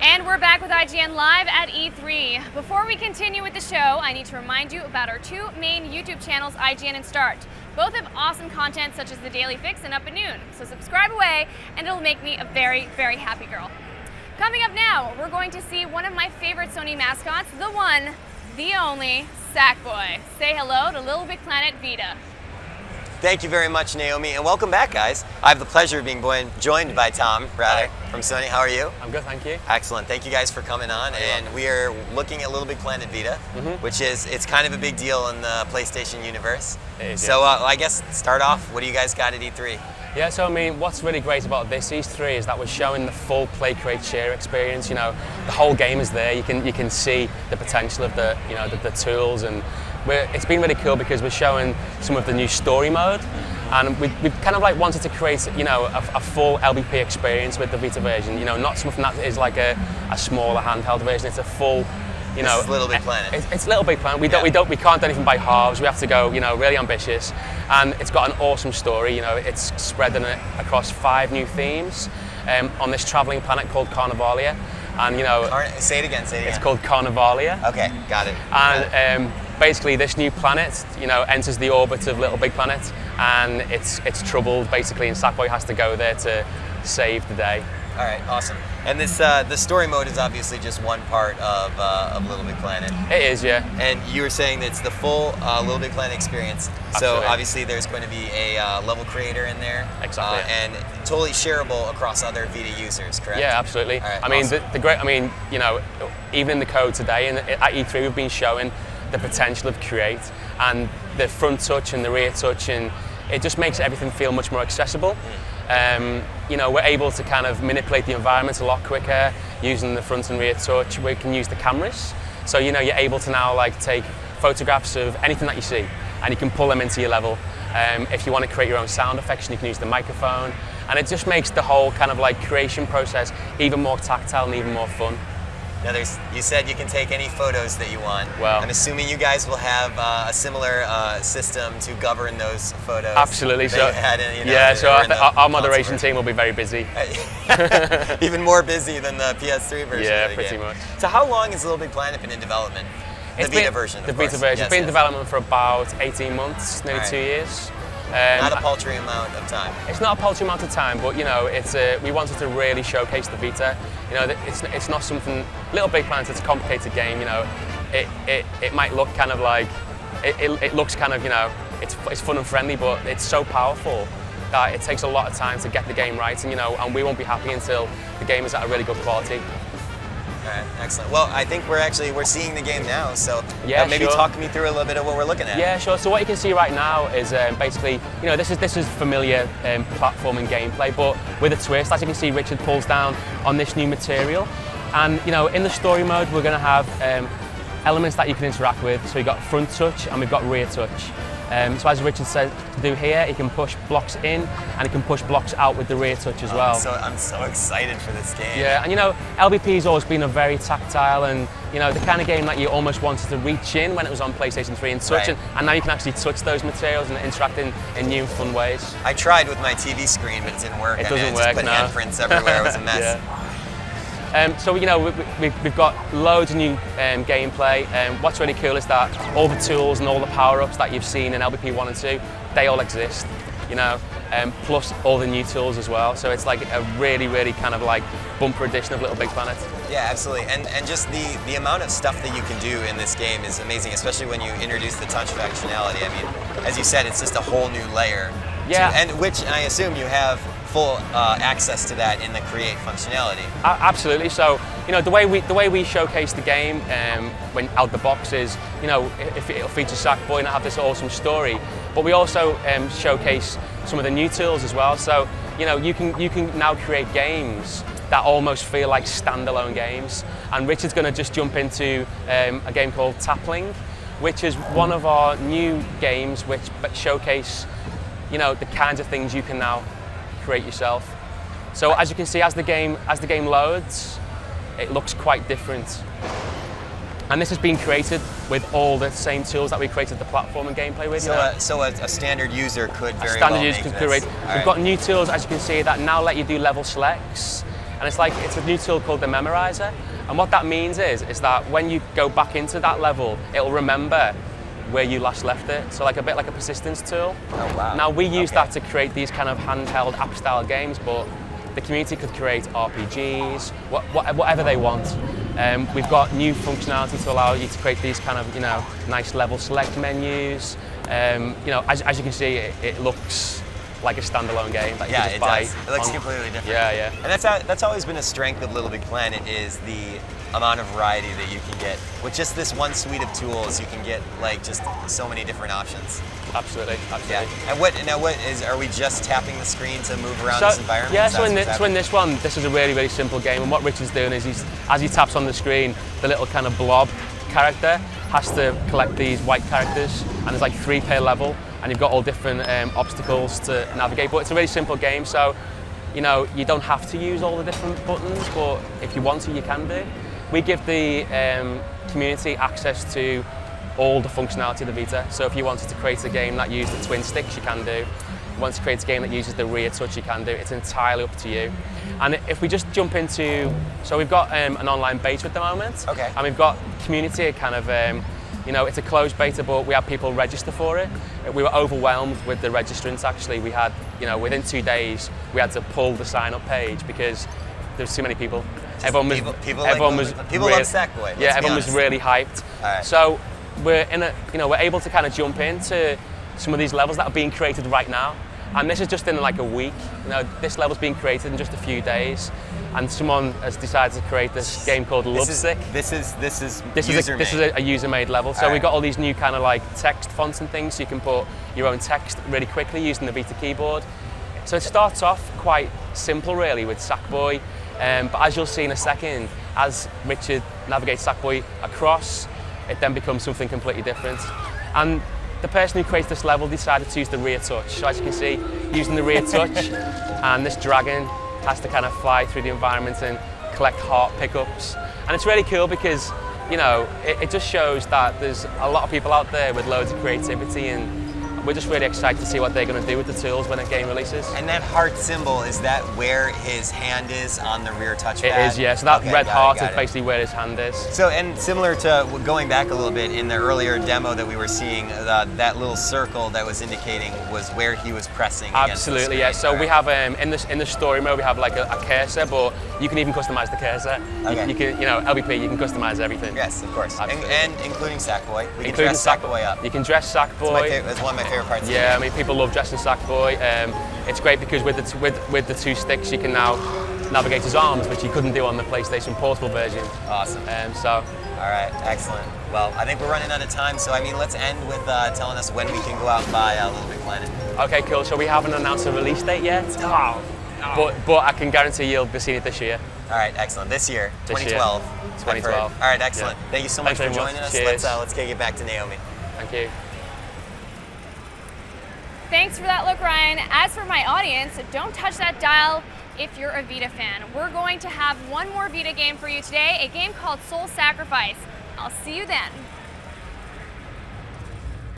And we're back with IGN Live at E3. Before we continue with the show, I need to remind you about our two main YouTube channels, IGN and Start. Both have awesome content such as The Daily Fix and Up at Noon, so subscribe away and it'll make me a very, very happy girl. Coming up now, we're going to see one of my favorite Sony mascots, the one, the only, Sackboy. Say hello to LittleBigPlanet Vita. Thank you very much, Naomi, and welcome back, guys. I have the pleasure of being joined by Tom, from Sony. How are you? I'm good, thank you. Excellent. Thank you guys for coming on. And we are looking at LittleBigPlanet Vita, which it's kind of a big deal in the PlayStation universe. It is, so I guess start off, what do you guys got at E3? Yeah, so I mean, what's really great about this E3 is that we're showing the full play, create, share experience. You know, the whole game is there. You can see the potential of the the tools, and it's been really cool because we're showing some of the new story mode, and we've kind of like wanted to create a full LBP experience with the Vita version. You know, not something that is like a smaller handheld version. It's a full. You know, it's LittleBigPlanet. It's LittleBigPlanet. We can't do anything by halves. We have to go, really ambitious, and it's got an awesome story. You know, it's spreading it across 5 new themes on this traveling planet called Carnivalia, and say it again. It's called Carnivalia. Okay, got it. And basically, this new planet, enters the orbit of LittleBigPlanet, and it's troubled basically, and Sackboy has to go there to save the day. All right, awesome. And this the story mode is obviously just one part of LittleBigPlanet. It is, yeah. And you were saying that it's the full LittleBigPlanet experience. Absolutely. So obviously there's going to be a level creator in there. Exactly. And totally shareable across other Vita users, correct? Yeah, absolutely. Right, I mean, awesome. even in the code today, and at E3 we've been showing the potential of Create and the front touch and the rear touch, and it just makes everything feel much more accessible. We're able to kind of manipulate the environment a lot quicker using the front and rear touch. We can use the cameras, so you're able to now take photographs of anything that you see, and you can pull them into your level. If you want to create your own sound effects, you can use the microphone, and it just makes the whole kind of creation process even more tactile and even more fun. Now, you said you can take any photos that you want. Well, I'm assuming you guys will have a similar system to govern those photos. Absolutely. So, our moderation team will be very busy. Even more busy than the PS3 version. Yeah, of the pretty game. much. So, how long has LittleBigPlanet been in development? The Vita version. The Vita version. It's been in development for about 18 months, nearly 2 years. Not a paltry amount of time. It's not a paltry amount of time, but we wanted to really showcase the Vita. It's not something. LittleBigPlanet, it's a complicated game. It might look kind of like it looks kind of it's fun and friendly, but it's so powerful that it takes a lot of time to get the game right, and we won't be happy until the game is at a really good quality. All right, excellent. Well, I think we're seeing the game now, so maybe sure. talk me through a little bit of what we're looking at. Yeah, sure. So what you can see right now is basically, this is familiar platforming gameplay, but with a twist. As you can see, Richard pulls down on this new material, and in the story mode, we're going to have elements that you can interact with. So we've got front touch and we've got rear touch. So as Richard said to do here, he can push blocks in and he can push blocks out with the rear touch as well. I'm so excited for this game. Yeah, and LBP has always been a very tactile and the kind of game that you almost wanted to reach in when it was on PlayStation 3 and touch, and now you can actually touch those materials and interact in new fun ways. I tried with my TV screen, but it didn't work. It doesn't work, just put handprints everywhere. It was a mess. Yeah. So we've got loads of new gameplay. What's really cool is that all the tools and all the power-ups that you've seen in LBP 1 and 2, they all exist. Plus all the new tools as well. So it's like a really, really kind of bumper edition of LittleBigPlanet. Yeah, absolutely. And just the amount of stuff that you can do in this game is amazing, especially when you introduce the touch functionality. I mean, as you said, it's just a whole new layer. Yeah. And which I assume you have full access to that in the create functionality. Absolutely. So the way we showcase the game when out the box is if it'll feature Sackboy and have this awesome story, but we also showcase some of the new tools as well. So you can now create games that almost feel like standalone games. And Richard's going to just jump into a game called Tapling, which is one of our new games which showcase the kinds of things you can now create yourself. So as you can see, as the game loads, it looks quite different. And this has been created with all the same tools that we created the platform and gameplay with. So a standard user could very well make this. We've got new tools, as you can see, that now let you do level selects. and it's a new tool called the Memorizer. And what that means is that when you go back into that level, it'll remember where you last left it. So like a bit like a persistence tool. Oh, wow. Now we use that to create these kind of handheld app-style games, but the community could create RPGs, whatever they want. We've got new functionality to allow you to create these kind of, nice level select menus. As you can see, it looks like a standalone game that you can just buy. Does. It looks completely different. Yeah. And that's always been a strength of LittleBigPlanet, is the amount of variety that you can get. With just this one suite of tools, you can get like just so many different options. Absolutely. Yeah. And are we just tapping the screen to move around this environment? Yeah, so in this one, this is a really, really simple game, and what Richard's doing is as he taps on the screen, the little kind of blob character has to collect these white characters, and there's like 3 per level, and you've got all different obstacles to navigate, but it's a really simple game, so you don't have to use all the different buttons, but if you want to, you can do. We give the community access to all the functionality of the Vita, so if you wanted to create a game that used the twin sticks, you can do. If you want to create a game that uses the rear touch, you can do. It's entirely up to you. And if we just jump into, so we've got an online beta at the moment, okay, and we've got community kind of, it's a closed beta, but we have people register for it. We were overwhelmed with the registrants. Actually, we had, within 2 days, we had to pull the sign-up page because there's too many people. Everyone was people love Sackboy. Yeah, everyone was really hyped. Right. So we're we're able to kind of jump into some of these levels that are being created right now. And this is just in like a week. This level's being created in just a few days, and someone has decided to create this game called Lovesick. This is a user-made level. So we've got all these new kind of like text fonts and things, so you can put your own text really quickly using the Vita keyboard. So it starts off quite simple, really, with Sackboy. But as you'll see in a second, as Richard navigates Sackboy across, it then becomes something completely different. And the person who creates this level decided to use the rear touch. So as you can see, using the rear touch, and this dragon has to kind of fly through the environment and collect heart pickups. And it's really cool because, it just shows that there's a lot of people out there with loads of creativity, and we're just really excited to see what they're going to do with the tools when a game releases. And that heart symbol, is that where his hand is on the rear touchpad? It is, yeah. So that red heart is basically where his hand is. So, and similar to going back a little bit, in the earlier demo that we were seeing, that little circle that was indicating was where he was pressing. Absolutely, yeah. So we have in the story mode, we have like a cursor, but you can even customize the cursor. Okay. You can, LBP, you can customize everything. Yes, of course. And including Sackboy. We can dress Sackboy up. You can dress Sackboy. That's one of my favorite parts. Yeah, I mean, people love dressing Sackboy. It's great because with the 2 sticks, you can now navigate his arms, which you couldn't do on the PlayStation Portable version. Awesome. All right, excellent. Well, I think we're running out of time, so let's end with telling us when we can go out and buy LittleBigPlanet. Okay, cool. So we haven't announced a release date yet, but I can guarantee you'll be seeing it this year. All right, excellent. This year, 2012. 2012. All right, excellent. Yeah. Thank you so much for joining us. Cheers. Let's get back to Naomi. Thank you. Thanks for that look, Ryan. As for my audience, don't touch that dial if you're a Vita fan. We're going to have one more Vita game for you today, a game called Soul Sacrifice. I'll see you then.